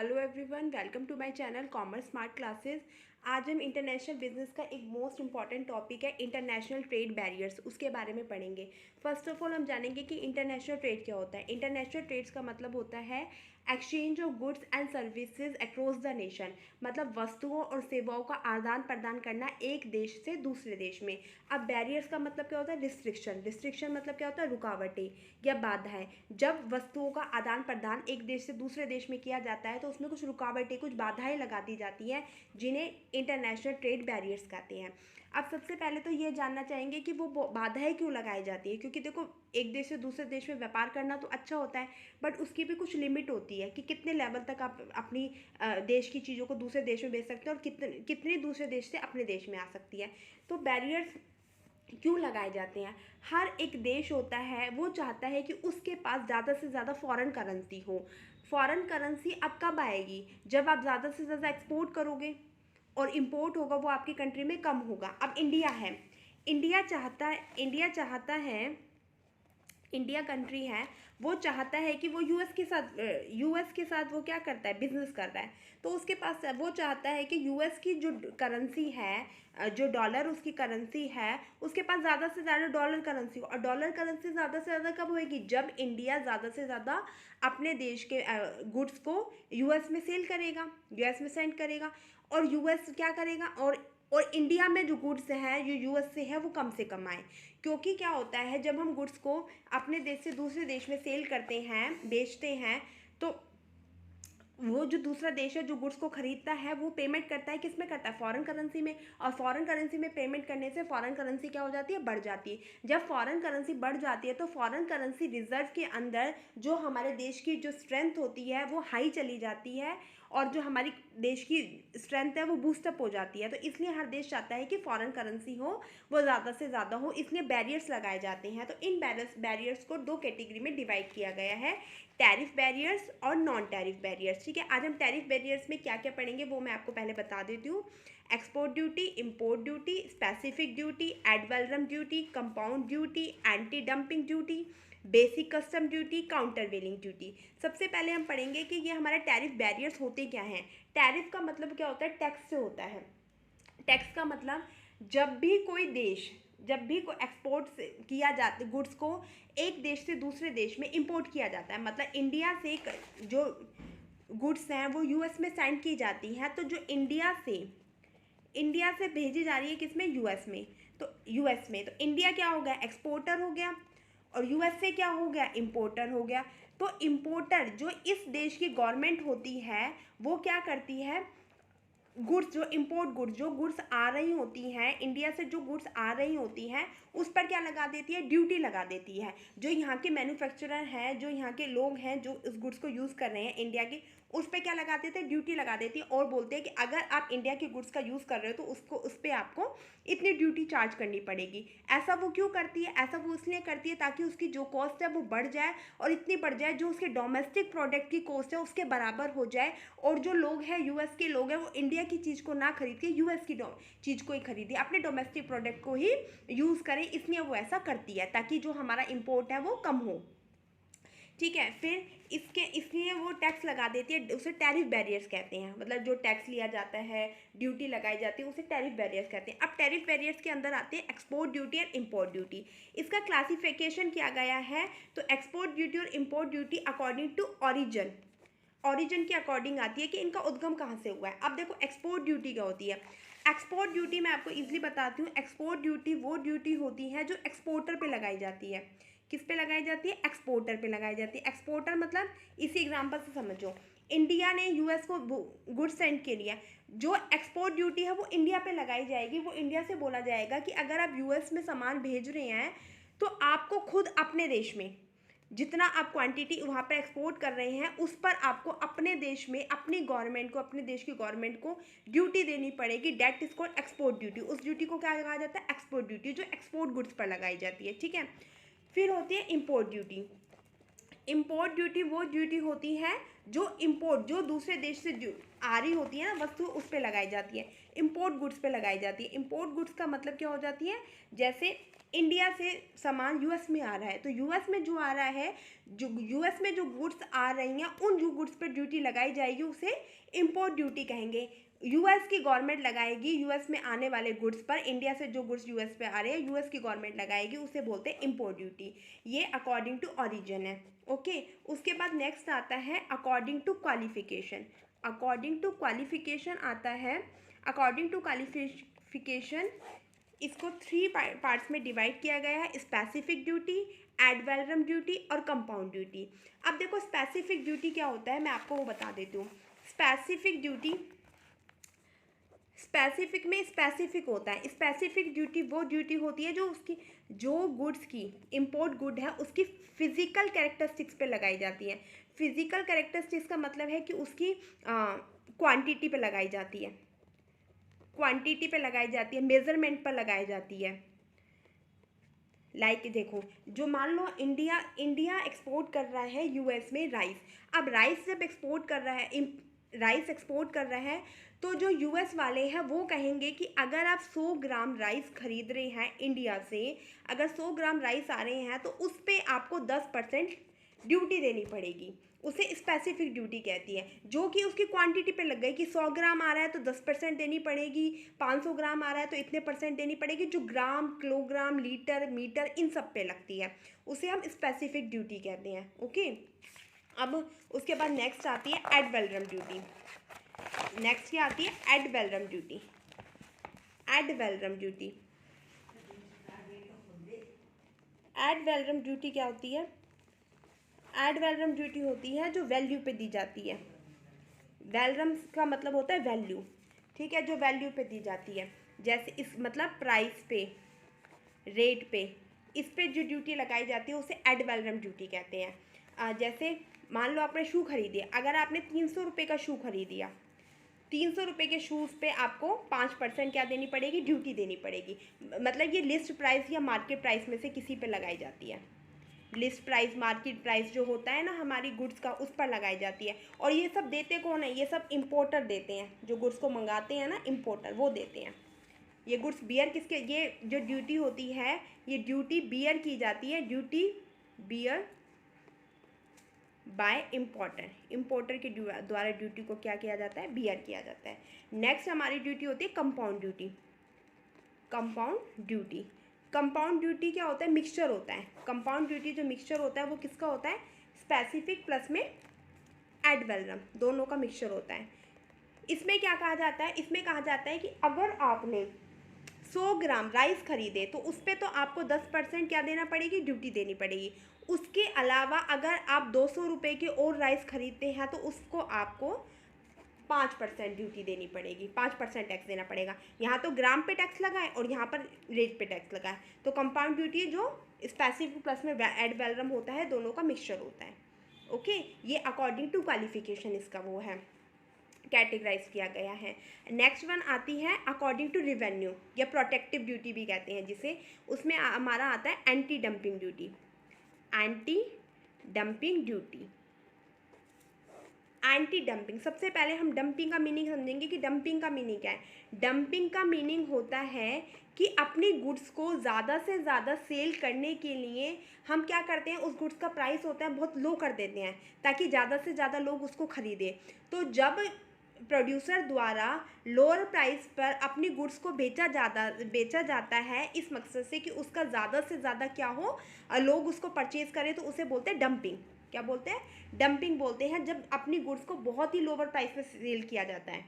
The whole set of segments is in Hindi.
Hello everyone, welcome to my channel commerce smart classes. आज हम इंटरनेशनल बिजनेस का एक मोस्ट इंपॉर्टेंट टॉपिक है इंटरनेशनल ट्रेड बैरियर्स, उसके बारे में पढ़ेंगे। फर्स्ट ऑफ ऑल हम जानेंगे कि इंटरनेशनल ट्रेड क्या होता है। इंटरनेशनल ट्रेड्स का मतलब होता है exchange of goods and services across the nation, मतलब वस्तुओं और सेवाओं का आदान प्रदान करना एक देश से दूसरे देश में। अब बैरियर्स का मतलब क्या होता है? रिस्ट्रिक्शन। रिस्ट्रिक्शन मतलब क्या होता है? रुकावटें या बाधाएं। जब वस्तुओं का आदान प्रदान एक देश से दूसरे देश में किया जाता है तो उसमें कुछ रुकावटें, कुछ बाधाएं लगा दी जाती हैं, जिन्हें इंटरनेशनल ट्रेड बैरियर्स कहते हैं। अब सबसे पहले तो ये जानना चाहेंगे कि वो बाधाएं क्यों लगाई जाती है, क्योंकि देखो, एक देश से दूसरे देश में व्यापार करना तो अच्छा होता है, बट उसकी भी कुछ लिमिट होती है कि कितने लेवल तक आप अपनी देश की चीज़ों को दूसरे देश में बेच सकते हैं और कितनी दूसरे देश से अपने देश में आ सकती है। तो बैरियर्स क्यों लगाए जाते हैं? हर एक देश होता है, वो चाहता है कि उसके पास ज़्यादा से ज़्यादा फॉरेन करेंसी हो। फॉरेन करेंसी अब कब आएगी? जब आप ज़्यादा से ज़्यादा एक्सपोर्ट करोगे और इंपोर्ट होगा वो आपकी कंट्री में कम होगा। अब इंडिया है, इंडिया कंट्री है, वो चाहता है कि वो यूएस के साथ वो क्या करता है? बिजनेस कर रहा है। तो उसके पास वो चाहता है कि यूएस की जो करेंसी है, जो डॉलर उसकी करेंसी है, उसके पास ज़्यादा से ज़्यादा डॉलर करेंसी हो। और डॉलर करेंसी ज़्यादा से ज़्यादा कब होएगी? जब इंडिया ज़्यादा से ज़्यादा अपने देश के गुड्स को यूएस में सेल करेगा, यूएस में सेंड करेगा। और यूएस क्या करेगा? और इंडिया में जो गुड्स है, जो यूएस से है, वो कम से कम आए। क्योंकि क्या होता है, जब हम गुड्स को अपने देश से दूसरे देश में सेल करते हैं, बेचते हैं, तो वो जो दूसरा देश है जो गुड्स को खरीदता है, वो पेमेंट करता है, किस में करता है? फॉरेन करेंसी में। और फॉरेन करेंसी में पेमेंट करने से फॉरेन करेंसी क्या हो जाती है? बढ़ जाती है। जब फॉरेन करेंसी बढ़ जाती है तो फॉरेन करेंसी रिजर्व के अंदर जो हमारे देश की जो स्ट्रेंथ होती है वो हाई चली जाती है, और जो हमारी देश की स्ट्रेंथ है वो बूस्टअप हो जाती है। तो इसलिए हर देश चाहता है कि फॉरेन करेंसी हो, वो ज़्यादा से ज़्यादा हो, इसलिए बैरियर्स लगाए जाते हैं। तो इन बैरियर्स को दो कैटेगरी में डिवाइड किया गया है, टैरिफ बैरियर्स और नॉन टैरिफ बैरियर्स। ठीक है, आज हम टैरिफ बैरियर्स में क्या क्या पढ़ेंगे वो मैं आपको पहले बता देती हूँ। Export duty, import duty, specific duty, ad valorem duty, compound duty, anti dumping duty, basic custom duty, countervailing duty. सबसे पहले हम पढ़ेंगे कि ये हमारा टैरिफ बैरियर्स होते क्या हैं। टैरिफ का मतलब क्या होता है? टैक्स से होता है। टैक्स का मतलब जब भी कोई एक्सपोर्ट किया जाता, गुड्स को एक देश से दूसरे देश में इंपोर्ट किया जाता है, मतलब इंडिया से जो गुड्स हैं वो यूएस में सेंड की जाती हैं, तो जो इंडिया से भेजी जा रही है किस में? यूएस में। तो यूएस में, तो इंडिया क्या हो गया? एक्सपोर्टर हो गया, और यूएस से क्या हो गया? इंपोर्टर हो गया। तो इंपोर्टर, जो इस देश की गवर्नमेंट होती है, वो क्या करती है? गुड्स, जो इंपोर्ट गुड्स, जो गुड्स आ रही होती हैं इंडिया से, जो गुड्स आ रही होती हैं उस पर क्या लगा देती है? ड्यूटी लगा देती है। जो यहाँ के मैन्युफैक्चरर हैं, जो यहाँ के लोग हैं जो इस गुड्स को यूज़ कर रहे हैं इंडिया की, उस पर क्या लगा देते हैं? ड्यूटी लगा देती है, और बोलते हैं कि अगर आप इंडिया के गुड्स का यूज़ कर रहे हो तो उस पर आपको इतनी ड्यूटी चार्ज करनी पड़ेगी। ऐसा वो क्यों करती है? ऐसा वो इसलिए करती है ताकि उसकी जो कॉस्ट है वो बढ़ जाए, और इतनी बढ़ जाए जो उसके डोमेस्टिक प्रोडक्ट की कॉस्ट है उसके बराबर हो जाए, और जो लोग हैं, यूएस के लोग हैं, वो इंडिया की चीज़ को ना खरीद के यूएस की चीज़ को ही खरीदे, अपने डोमेस्टिक प्रोडक्ट को ही यूज़ करें। इसलिए वो ऐसा करती है ताकि जो हमारा इंपोर्ट है वो कम हो। ठीक है, फिर इसलिए वो टैक्स लगा देती है, उसे टैरिफ बैरियर्स कहते हैं। मतलब जो टैक्स लिया जाता है, ड्यूटी लगाई जाती है, उसे टैरिफ बैरियर्स कहते हैं। अब टैरिफ बैरियर्स के अंदर आते हैं एक्सपोर्ट ड्यूटी और इंपोर्ट ड्यूटी। इसका क्लासिफिकेशन किया गया है। तो एक्सपोर्ट ड्यूटी और import duty according to origin के अकॉर्डिंग आती है कि इनका उद्गम कहाँ से हुआ है। अब देखो, एक्सपोर्ट ड्यूटी क्या होती है? एक्सपोर्ट ड्यूटी मैं आपको इजीली बताती हूँ। एक्सपोर्ट ड्यूटी वो ड्यूटी होती है जो एक्सपोर्टर पे लगाई जाती है। किस पे लगाई जाती है? एक्सपोर्टर पे लगाई जाती है। एक्सपोर्टर मतलब, इसी एग्जांपल से समझो, इंडिया ने यूएस को गुड्स सेंड के लिए, जो एक्सपोर्ट ड्यूटी है वो इंडिया पे लगाई जाएगी। वो इंडिया से बोला जाएगा कि अगर आप यूएस में सामान भेज रहे हैं तो आपको खुद अपने देश में जितना आप क्वांटिटी वहाँ पे एक्सपोर्ट कर रहे हैं उस पर आपको अपने देश में अपनी गवर्नमेंट को, अपने देश की गवर्नमेंट को ड्यूटी देनी पड़ेगी। That is called export duty. उस ड्यूटी को क्या कहा जाता है? एक्सपोर्ट ड्यूटी, जो एक्सपोर्ट गुड्स पर लगाई जाती है। ठीक है, फिर होती है इंपोर्ट ड्यूटी। इंपोर्ट ड्यूटी वो ड्यूटी होती है जो दूसरे देश से आ रही होती है ना वस्तु, उस पर लगाई जाती है। इंपोर्ट गुड्स पे लगाई जाती है। इंपोर्ट गुड्स का मतलब क्या हो जाती है? जैसे इंडिया से सामान यूएस में आ रहा है, तो यूएस में जो आ रहा है, जो यूएस में जो गुड्स आ रही हैं उन जो गुड्स पर ड्यूटी लगाई जाएगी उसे इंपोर्ट ड्यूटी कहेंगे। यूएस की गवर्नमेंट लगाएगी यूएस में आने वाले गुड्स पर, इंडिया से जो गुड्स यूएस पे आ रहे हैं यूएस की गवर्नमेंट लगाएगी, उसे बोलते हैं इंपोर्ट ड्यूटी। ये अकॉर्डिंग टू ओरिजिन है। ओके, उसके बाद नेक्स्ट आता है according to qualification. According to qualification आता है, अकॉर्डिंग टू क्वालिफिकेशन इसको 3 पार्ट्स में डिवाइड किया गया है, specific duty, ad valorem duty और कंपाउंड ड्यूटी। अब देखो स्पेसिफिक ड्यूटी क्या होता है, मैं आपको वो बता देती हूँ। स्पेसिफिक ड्यूटी, स्पेसिफिक में स्पेसिफिक होता है। स्पेसिफिक ड्यूटी वो ड्यूटी होती है जो उसकी, जो गुड्स की इंपोर्ट गुड है उसकी फिजिकल कैरेक्टरिस्टिक्स पे लगाई जाती है। फिजिकल कैरेक्टरिस्टिक्स का मतलब है कि उसकी क्वांटिटी पे लगाई जाती है, क्वांटिटी पे लगाई जाती है, मेजरमेंट पर लगाई जाती है। लाइक देखो, जो मान लो इंडिया एक्सपोर्ट कर रहा है यूएस में राइस। अब राइस जब एक्सपोर्ट कर रहा है, राइस एक्सपोर्ट कर रहा है, तो जो यूएस वाले हैं वो कहेंगे कि अगर आप 100 ग्राम राइस खरीद रहे हैं इंडिया से, अगर 100 ग्राम राइस आ रहे हैं तो उस पर आपको 10% ड्यूटी देनी पड़ेगी। उसे स्पेसिफिक ड्यूटी कहती है, जो कि उसकी क्वांटिटी पे लग गई कि 100 ग्राम आ रहा है तो 10% देनी पड़ेगी, 500 ग्राम आ रहा है तो इतने % देनी पड़ेगी, जो ग्राम, किलोग्राम, लीटर, मीटर इन सब पे लगती है, उसे हम स्पेसिफिक ड्यूटी कहते हैं। ओके, अब उसके बाद नेक्स्ट आती है एड वैलोरम ड्यूटी। नेक्स्ट क्या आती है? Add valorem duty. Ad valorem duty, ad valorem duty क्या होती है? एड वैलोरम ड्यूटी होती है जो वैल्यू पे दी जाती है। वैलोरम का मतलब होता है वैल्यू, ठीक है, जो वैल्यू पे दी जाती है। जैसे इस मतलब प्राइस पे, रेट पे, इस पे जो ड्यूटी लगाई जाती है उसे एड वैलोरम ड्यूटी कहते हैं। जैसे मान लो आपने शू खरीदे, अगर आपने 300 रुपये का शू खरीदिया, 300 रुपये के शूज़ पे आपको 5% क्या देनी पड़ेगी? ड्यूटी देनी पड़ेगी। मतलब ये लिस्ट प्राइस या मार्केट प्राइस में से किसी पे लगाई जाती है। लिस्ट प्राइस, मार्केट प्राइस जो होता है ना हमारी गुड्स का, उस पर लगाई जाती है। और ये सब देते कौन है? ये सब इंपोर्टर देते हैं, जो गुड्स को मंगाते हैं ना इंपोर्टर, वो देते हैं। ये गुड्स बियर किसके, ये जो ड्यूटी होती है ये ड्यूटी बियर की जाती है, duty bear by importer. Importer के द्वारा ड्यूटी को क्या किया जाता है? बियर किया जाता है। नेक्स्ट हमारी ड्यूटी होती है compound duty. Compound duty, compound duty क्या होता है? मिक्सचर होता है। कंपाउंड ड्यूटी जो मिक्सचर होता है वो किसका होता है? स्पेसिफिक प्लस में एड वैलोरम, दोनों का मिक्सचर होता है। इसमें क्या कहा जाता है? इसमें कहा जाता है कि अगर आपने 100 ग्राम राइस खरीदे तो उस पर तो आपको 10% क्या देना पड़ेगी? ड्यूटी देनी पड़ेगी। उसके अलावा अगर आप 200 रुपये के और राइस खरीदते हैं तो उसको आपको 5% ड्यूटी देनी पड़ेगी, 5% टैक्स देना पड़ेगा। यहाँ तो ग्राम पे टैक्स लगा है और यहाँ पर रेट पे टैक्स लगा है। तो कंपाउंड ड्यूटी जो स्पेसिफिक प्लस में एड वैलोरम होता है, दोनों का मिक्सचर होता है। ओके, ये अकॉर्डिंग टू क्वालिफिकेशन इसका वो है, कैटेगराइज किया गया है। नेक्स्ट वन आती है अकॉर्डिंग टू रेवेन्यू या प्रोटेक्टिव ड्यूटी भी कहते हैं जिसे। उसमें हमारा आता है anti dumping duty. Anti dumping duty, anti dumping, सबसे पहले हम डंपिंग का मीनिंग समझेंगे कि डंपिंग का मीनिंग क्या है। डंपिंग का मीनिंग होता है कि अपनी गुड्स को ज़्यादा से ज़्यादा सेल करने के लिए हम क्या करते हैं, उस गुड्स का प्राइस होता है बहुत लो कर देते हैं ताकि ज़्यादा से ज़्यादा लोग उसको ख़रीदें। तो जब प्रोड्यूसर द्वारा लोअर प्राइस पर अपनी गुड्स को बेचा जाता है इस मकसद से कि उसका ज़्यादा से ज़्यादा क्या हो, लोग उसको परचेज़ करें, तो उसे बोलते हैं डंपिंग। क्या बोलते हैं? डंपिंग बोलते हैं जब अपनी गुड्स को बहुत ही लोअर प्राइस पे सेल किया जाता है,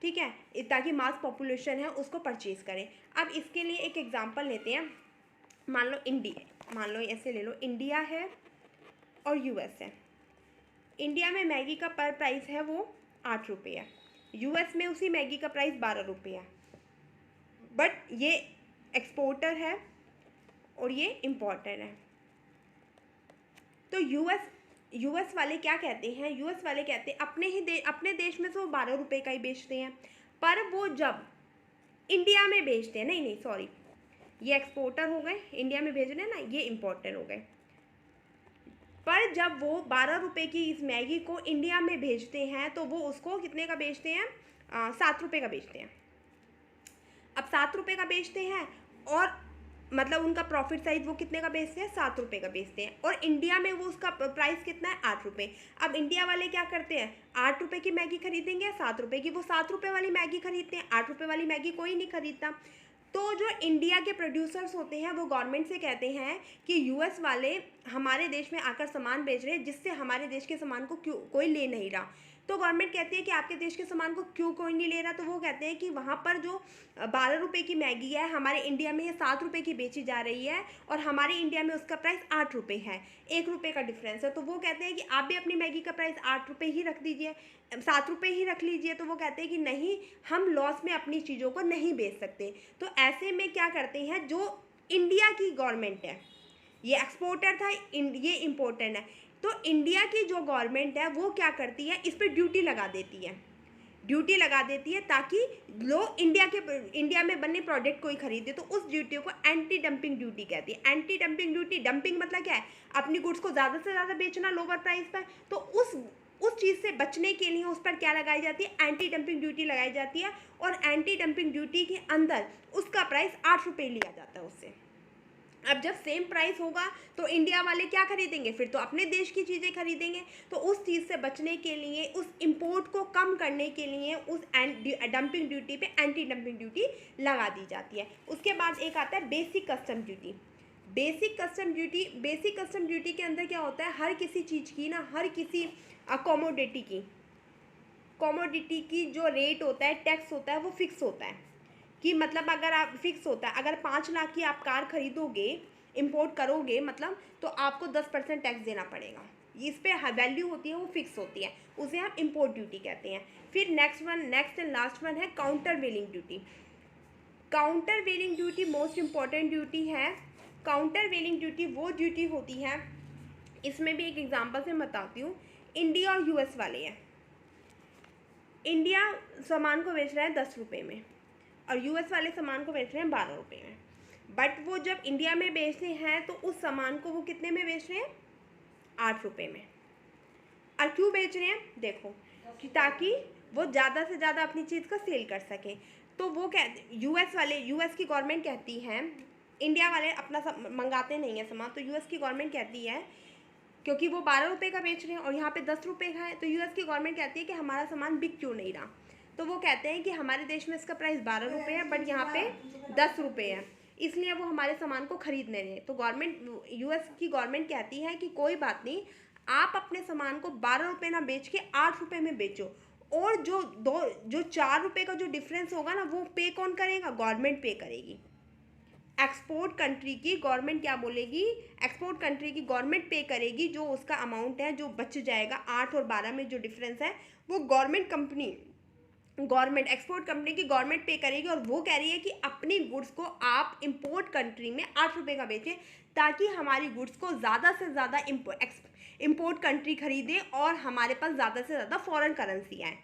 ठीक है, ताकि मास पॉपुलेशन है उसको परचेज़ करें। अब इसके लिए एक एग्जांपल लेते हैं। मान लो इंडिया, मान लो ऐसे ले लो, इंडिया है और यूएस है। इंडिया में मैगी का पर प्राइस है वो 8 रुपये है, यूएस में उसी मैगी का प्राइस 12 रुपये है। बट ये एक्सपोर्टर है और ये इम्पोर्टर है। तो यूएस वाले क्या कहते हैं? यूएस वाले कहते हैं अपने देश में से वो 12 रुपये का ही बेचते हैं, पर वो जब इंडिया में बेचते हैं, नहीं सॉरी, ये एक्सपोर्टर हो गए, इंडिया में भेज रहे हैं ना, ये इम्पोर्टर हो गए। पर जब वो 12 रुपये की इस मैगी को इंडिया में भेजते हैं तो वो उसको कितने का बेचते हैं? 7 रुपये का बेचते हैं। अब 7 रुपये का बेचते हैं और मतलब उनका प्रॉफिट साइज वो कितने का बेचते हैं, 7 रुपये का बेचते हैं, और इंडिया में वो उसका प्राइस कितना है, 8 रुपये। अब इंडिया वाले क्या करते हैं, 8 रुपये की मैगी खरीदेंगे, 7 रुपये की, वो 7 रुपये वाली मैगी खरीदते हैं, 8 रुपये वाली मैगी कोई नहीं खरीदता। तो जो इंडिया के प्रोड्यूसर्स होते हैं वो गवर्नमेंट से कहते हैं कि यूएस वाले हमारे देश में आकर सामान बेच रहे हैं, जिससे हमारे देश के सामान को क्यों कोई ले नहीं रहा। तो गवर्नमेंट कहती है कि आपके देश के सामान को क्यों कोई नहीं ले रहा, तो वो कहते हैं कि वहाँ पर जो 12 रुपये की मैगी है, हमारे इंडिया में ये 7 रुपये की बेची जा रही है, और हमारे इंडिया में उसका प्राइस 8 रुपये है, 1 रुपये का डिफरेंस है। तो वो कहते हैं कि आप भी अपनी मैगी का प्राइस 8 रुपये ही रख दीजिए, 7 रुपये ही रख लीजिए। तो वो कहते हैं कि नहीं, हम लॉस में अपनी चीज़ों को नहीं बेच सकते। तो ऐसे में क्या करते हैं, जो इंडिया की गवर्नमेंट है, ये एक्सपोर्टर था, ये इम्पोर्टर है, तो इंडिया की जो गवर्नमेंट है वो क्या करती है, इस पर ड्यूटी लगा देती है, ड्यूटी लगा देती है, ताकि लोग इंडिया में बने प्रोडक्ट को ही खरीदे। तो उस ड्यूटी को एंटी डंपिंग ड्यूटी कहती है। एंटी डंपिंग ड्यूटी, डंपिंग मतलब क्या है, अपनी गुड्स को ज़्यादा से ज़्यादा बेचना लोअर प्राइस पर। तो उस चीज़ से बचने के लिए उस पर क्या लगाई जाती है, एंटी डंपिंग ड्यूटी लगाई जाती है, और एंटी डंपिंग ड्यूटी के अंदर उसका प्राइस 8 रुपये लिया जाता है उससे। अब जब सेम प्राइस होगा तो इंडिया वाले क्या खरीदेंगे, फिर तो अपने देश की चीज़ें खरीदेंगे। तो उस चीज़ से बचने के लिए, उस इंपोर्ट को कम करने के लिए उस डंपिंग ड्यूटी पे एंटी डंपिंग ड्यूटी लगा दी जाती है। उसके बाद एक आता है basic custom duty. Basic custom duty के अंदर क्या होता है, हर किसी चीज़ की ना, हर किसी कॉमोडिटी की जो रेट होता है, टैक्स होता है, वो फिक्स होता है। कि मतलब अगर आप फिक्स होता है, अगर 5 लाख की आप कार खरीदोगे, इंपोर्ट करोगे मतलब, तो आपको 10% टैक्स देना पड़ेगा। इस पे वैल्यू होती है, वो फिक्स होती है, उसे हम इंपोर्ट ड्यूटी कहते हैं। फिर नेक्स्ट एंड लास्ट वन है काउंटर वेलिंग duty. Countervailing duty most important duty है। काउंटर वेलिंग ड्यूटी वो ड्यूटी होती है, इसमें भी एक एग्जांपल से बताती हूँ। इंडिया और यूएस वाले हैं, इंडिया सामान को बेच रहा है 10 रुपये में, और यूएस वाले सामान को बेच रहे हैं 12 रुपये में। बट वो जब इंडिया में बेचते हैं तो उस सामान को वो कितने में बेच रहे हैं, 8 रुपये में। और क्यों बेच रहे हैं, देखो, कि ताकि वो ज़्यादा से ज़्यादा अपनी चीज़ का सेल कर सकें। तो वो यूएस की गवर्नमेंट कहती है, इंडिया वाले अपना मंगाते नहीं है सामान, तो यूएस की गवर्नमेंट कहती है, क्योंकि वो 12 रुपये का बेच रहे हैं और यहाँ पे 10 रुपये का है, तो यूएस की गवर्नमेंट कहती है कि हमारा सामान बिक क्यों नहीं रहा। तो वो कहते हैं कि हमारे देश में इसका प्राइस 12 रुपये है, बट यहाँ पे 10 रुपये है, इसलिए वो हमारे सामान को खरीद नहीं रहे। तो यूएस की गवर्नमेंट कहती है कि कोई बात नहीं, आप अपने सामान को 12 रुपये ना बेच के 8 रुपये में बेचो, और जो 4 रुपये का जो डिफरेंस होगा ना, वो पे कौन करेगा, गवर्नमेंट पे करेगी। एक्सपोर्ट कंट्री की गवर्नमेंट क्या बोलेगी, एक्सपोर्ट कंट्री की गवर्नमेंट पे करेगी, जो उसका अमाउंट है जो बच जाएगा 8 और 12 में जो डिफरेंस है, वो गवर्नमेंट एक्सपोर्ट कंपनी की गवर्नमेंट पे करेगी। और वो कह रही है कि अपनी गुड्स को आप इंपोर्ट कंट्री में 8 रुपये का बेचें, ताकि हमारी गुड्स को ज़्यादा से ज़्यादा इंपोर्ट कंट्री खरीदे और हमारे पास ज़्यादा से ज़्यादा फॉरेन करेंसी आए।